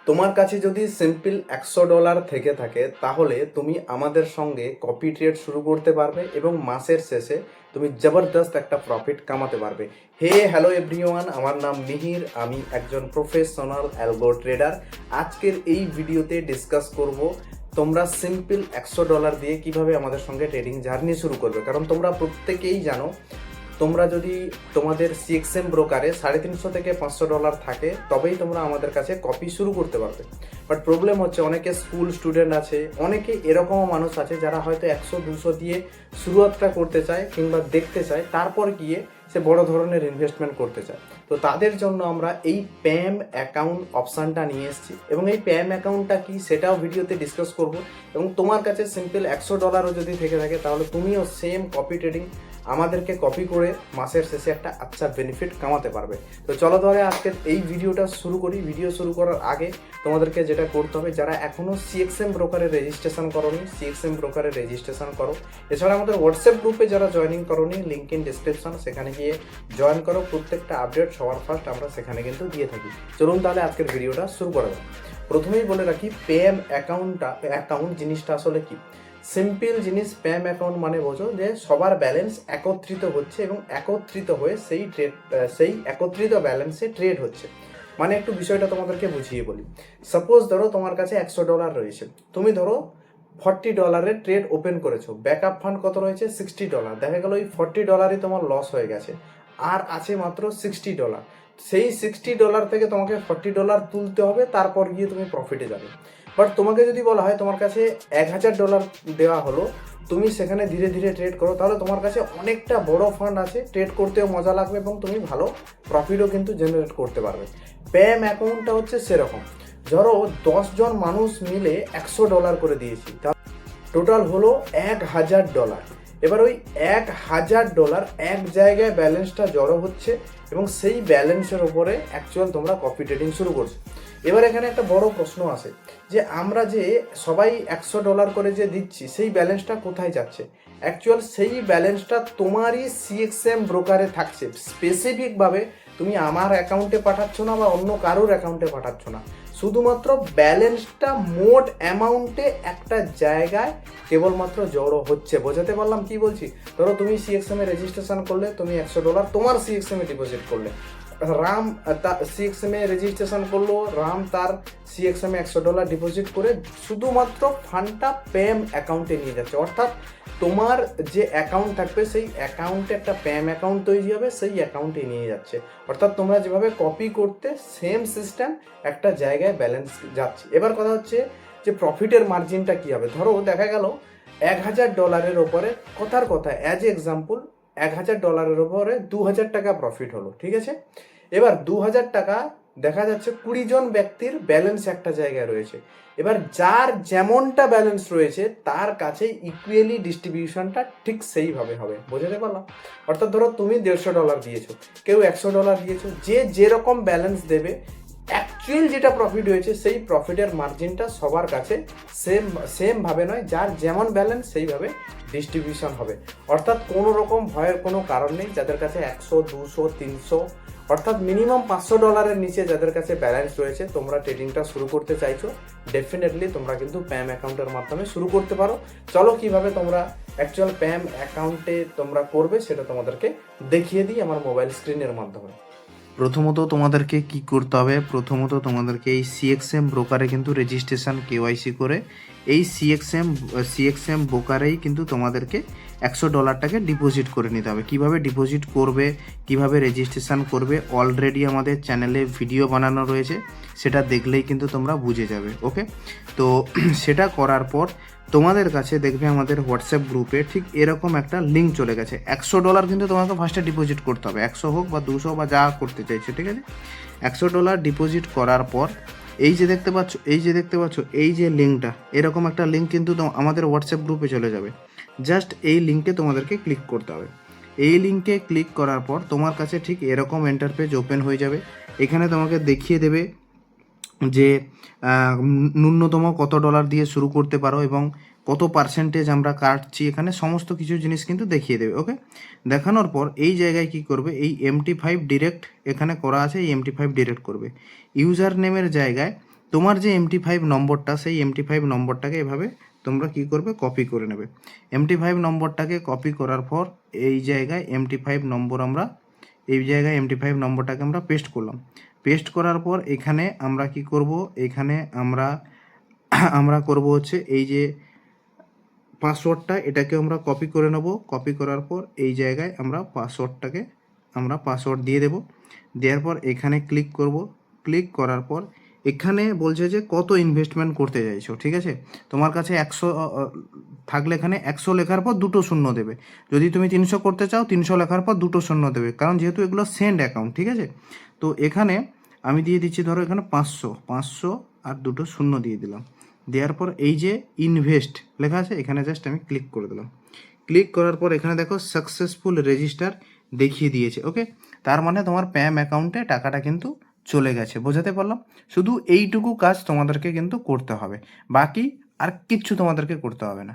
তোমার কাছে যদি সিম্পল $100 থেকে থাকে তাহলে তুমি আমাদের সঙ্গে কপি ট্রেড শুরু করতে পারবে এবং মাসের শেষে তুমি জবরদস্ত একটা প্রফিট কামাতে পারবে। হ্যালো এভরিওয়ান, আমার নাম মিহির, আমি একজন প্রফেশনাল অ্যালগো ট্রেডার। আজকের এই ভিডিওতে ডিসকাস করব তোমরা সিম্পল $100 দিয়ে কিভাবে আমাদের সঙ্গে ট্রেডিং জার্নি শুরু করবে। কারণ তোমরা প্রত্যেকেই জানো, তোমরা যদি তোমাদের সিএক্সএম ব্রোকারে $350 থেকে $500 থাকে তবেই তোমরা আমাদের কাছে কপি শুরু করতে পারবে। বাট প্রবলেম হচ্ছে অনেকে স্কুল স্টুডেন্ট আছে, অনেকে এরকমও মানুষ আছে যারা হয়তো 100-200 দিয়ে শুরুয়াতটা করতে চায় কিংবা দেখতে চায়, তারপর গিয়ে সে বড় ধরনের ইনভেস্টমেন্ট করতে চায়। তো তাদের জন্য আমরা এই প্যাম অ্যাকাউন্ট অপশানটা নিয়ে এসেছি এবং এই প্যাম অ্যাকাউন্টটা কি সেটাও ভিডিওতে ডিসকাস করব। এবং তোমার কাছে সিম্পল $100 যদি থেকে থাকে তাহলে তুমিও সেম কপি ট্রেডিং আমাদেরকে কপি করে মাসের শেষে একটা আচ্ছা বেনিফিট কামাতে পারবে। তো চলো তাহলে আজকের এই ভিডিওটা শুরু করি। ভিডিও শুরু করার আগে তোমাদেরকে যেটা করতে হবে, যারা এখনও সিএক্সএম ব্রোকারে রেজিস্ট্রেশন করোনি, সিএক্সএম ব্রোকারে রেজিস্ট্রেশন করো। এছাড়া আমাদের হোয়াটসঅ্যাপ গ্রুপে যারা জয়েনিং করোনি, লিঙ্ক ইন ডিসক্রিপশন, সেখানে গিয়ে জয়েন করো। প্রত্যেকটা আপডেট সবার ফার্স্ট আমরা সেখানে কিন্তু দিয়ে থাকি। চলুন তাহলে আজকের ভিডিওটা শুরু করা যাক। প্রথমেই বলে রাখি, প্যাম অ্যাকাউন্ট জিনিসটা আসলে কি। সিম্পল জিনিস, প্যাম অ্যাকাউন্ট মানে বোঝো যে সবার ব্যালেন্স একত্রিত হচ্ছে এবং একত্রিত হয়ে সেই একত্রিত ব্যালেন্সে ট্রেড হচ্ছে। মানে একটু বিষয়টা তোমাদেরকে বুঝিয়ে বলি। সাপোজ ধরো তোমার কাছে $100 রয়েছে, তুমি ধরো $40 ট্রেড ওপেন করেছো, ব্যাকআপ ফান্ড কত রয়েছে $60। দেখা গেল এই $40 তোমার লস হয়ে গেছে, আর আছে মাত্র $60। সেই $60 থেকে তোমাকে $40 তুলতে হবে, তারপর গিয়ে তুমি প্রফিটে যাবে। বাট তোমাকে যদি বলা হয় তোমার কাছে $1000 দেওয়া হলো, তুমি সেখানে ধীরে ধীরে ট্রেড করো, তাহলে তোমার কাছে অনেকটা বড় ফান্ড আছে, ট্রেড করতেও মজা লাগবে এবং তুমি ভালো প্রফিটও কিন্তু জেনারেট করতে পারবে। প্যাম অ্যাকাউন্টটা হচ্ছে সেরকম। ধরো 10 জন মানুষ মিলে $100 করে দিয়েছি, টোটাল হলো $1000। এবার ওই $1000 এক জায়গায় ব্যালেন্সটা জড়ো হচ্ছে এবং সেই ব্যালেন্সের ওপরে অ্যাকচুয়াল তোমরা কপি ট্রেডিং শুরু করছো। এবার এখানে একটা বড় প্রশ্ন আসে যে আমরা যে সবাই $100 করে যে দিচ্ছি, সেই ব্যালেন্সটা কোথায় যাচ্ছে? অ্যাকচুয়াল সেই ব্যালেন্সটা তোমারই সিএক্সএম ব্রোকারে থাকছে। স্পেসিফিকভাবে তুমি আমার অ্যাকাউন্টে পাঠাচ্ছ না বা অন্য কারোর অ্যাকাউন্টে পাঠাচ্ছ না, শুধুমাত্র ব্যালেন্সটা মোট অ্যামাউন্টে একটা জায়গায় কেবলমাত্র জড়ো হচ্ছে। বোঝাতে পারলাম কি বলছি? ধরো তুমি সিএক্সএম এ রেজিস্ট্রেশন করলে, তুমি $100 তোমার সিএক্সএম এ ডিপোজিট করলে, রাম সিএক্সএম এ রেজিস্ট্রেশন করলো, রাম তার সিএক্সএম এ $100 ডিপোজিট করে শুধুমাত্র ফান্ডটা প্যাম অ্যাকাউন্টে নিয়ে যাচ্ছে। অর্থাৎ তোমার যে অ্যাকাউন্ট থাকবে সেই অ্যাকাউন্টে একটা প্যাম অ্যাকাউন্ট তৈরি হবে, সেই অ্যাকাউন্টে নিয়ে যাচ্ছে। অর্থাৎ তোমরা যেভাবে কপি করতে সেম সিস্টেম, একটা জায়গায় ব্যালেন্স যাচ্ছে। এবার কথা হচ্ছে যে প্রফিটের মার্জিনটা কী হবে। ধরো দেখা গেল $1000 ওপরে, কথার কথা অ্যাজ এক্সাম্পল, $1000 ওপরে $2000 প্রফিট হলো, ঠিক আছে। এবার $2000 দেখা যাচ্ছে 20 জন ব্যক্তির ব্যালেন্স একটা জায়গায় রয়েছে। এবার যার যেমনটা ব্যালেন্স রয়েছে তার কাছে ইকুয়ালি ডিস্ট্রিবিউশনটা ঠিক সেইভাবে হবে। বোঝাতে পারলাম? অর্থাৎ ধরো তুমি $150 দিয়েছো, কেউ $100 দিয়েছো, যে যেরকম ব্যালেন্স দেবে অ্যাকচুয়াল যেটা প্রফিট হয়েছে সেই প্রফিটের মার্জিনটা সবার কাছে সেমভাবে নয়, যার যেমন ব্যালেন্স সেইভাবে ডিস্ট্রিবিউশন হবে। অর্থাৎ কোনো রকম ভয়ের কোনো কারণ নেই। যাদের কাছে 100, 200, 300 অর্থাৎ মিনিমাম $500 নিচে যাদের কাছে ব্যালেন্স রয়েছে, তোমরা ট্রেডিংটা শুরু করতে চাইছো, ডেফিনেটলি তোমরা কিন্তু প্যাম অ্যাকাউন্টের মাধ্যমে শুরু করতে পারো। চলো কিভাবে তোমরা অ্যাকচুয়াল প্যাম অ্যাকাউন্টে তোমরা করবে সেটা তোমাদেরকে দেখিয়ে দিই আমার মোবাইল স্ক্রিনের মাধ্যমে। প্রথমত তোমাদেরকে কি করতে হবে, প্রথমত তোমাদেরকে এই সিএক্সএম ব্রোকারে কিন্তু রেজিস্ট্রেশন কেওয়াইসি করে এই সিএক্সএম ব্রোকারেই কিন্তু তোমাদেরকে $100টাকে ডিপোজিট করে নিতে হবে। কিভাবে ডিপোজিট করবে, কিভাবে রেজিস্ট্রেশন করবে, অলরেডি আমাদের চ্যানেলে ভিডিও বানানো রয়েছে, সেটা দেখলেই কিন্তু তোমরা বুঝে যাবে। ওকে, তো সেটা করার পর তোমাদের কাছে দেখবে আমাদের হোয়াটসঅ্যাপ গ্রুপে ঠিক এরকম একটা লিঙ্ক চলে গেছে। $100 কিন্তু তোমাকে ফার্স্টে ডিপোজিট করতে হবে, 100 হোক বা 200 বা যা করতে চাইছো, ঠিক আছে। $100 ডিপোজিট করার পর এই যে দেখতে পাচ্ছ, এই যে লিঙ্কটা, এরকম একটা লিঙ্ক কিন্তু আমাদের হোয়াটসঅ্যাপ গ্রুপে চলে যাবে। জাস্ট এই লিঙ্কে তোমাদেরকে ক্লিক করতে হবে। এই লিঙ্কে ক্লিক করার পর তোমার কাছে ঠিক এরকম ইন্টারপেজ ওপেন হয়ে যাবে। এখানে তোমাকে দেখিয়ে দেবে যে ন্যূনতম কত ডলার দিয়ে শুরু করতে পারো এবং কত পার্সেন্টেজ আমরা কাটছি, এখানে সমস্ত কিছু জিনিস কিন্তু দেখিয়ে দেবে। ওকে, দেখানোর পর এই জায়গায় কি করবে, এই MT5 ডিরেক্ট এখানে করা আছে, এই MT5 ডিরেক্ট করবে। ইউজার নেমের জায়গায় তোমার যে MT5 নম্বরটা, সেই MT5 নম্বরটাকে এভাবে তোমরা কি করবে, কপি করে নেবে। MT5 নম্বরটাকে কপি করার পর এই জায়গায় MT5 নম্বর আমরা এই জায়গায় MT5 নম্বরটাকে আমরা পেস্ট করলাম। পেস্ট করার পর এখানে আমরা কি করব, এখানে আমরা করব হচ্ছে এই যে পাসওয়ার্ডটা, এটাকে আমরা কপি করে নেব। কপি করার পর এই জায়গায় আমরা পাসওয়ার্ড দিয়ে দেব। দেওয়ার পর এখানে ক্লিক করব। ক্লিক করার পর এখানে বলছে যে কত ইনভেস্টমেন্ট করতে চাইছো, ঠিক আছে। তোমার কাছে 100 থাকলে এখানে 100 লেখার পর দুটো শূন্য দেবে। যদি তুমি 300 করতে চাও 300 লেখার পর দুটো শূন্য দেবে, কারণ যেহেতু এগুলো সেন্ড অ্যাকাউন্ট, ঠিক আছে। তো এখানে আমি দিয়ে দিচ্ছি, ধরো এখানে 500 আর দুটো শূন্য দিয়ে দিলাম। দেওয়ার পর এই যে ইনভেস্ট লেখা আছে, এখানে জাস্ট আমি ক্লিক করে দিলাম। ক্লিক করার পর এখানে দেখো সাকসেসফুল রেজিস্টার দেখিয়ে দিয়েছে। ওকে, তার মানে তোমার প্যাম অ্যাকাউন্টে টাকাটা কিন্তু চলে গেছে। বোঝাতে পারলাম? শুধু এইটুকু কাজ তোমাদেরকে কিন্তু করতে হবে, বাকি আর কিচ্ছু তোমাদেরকে করতে হবে না।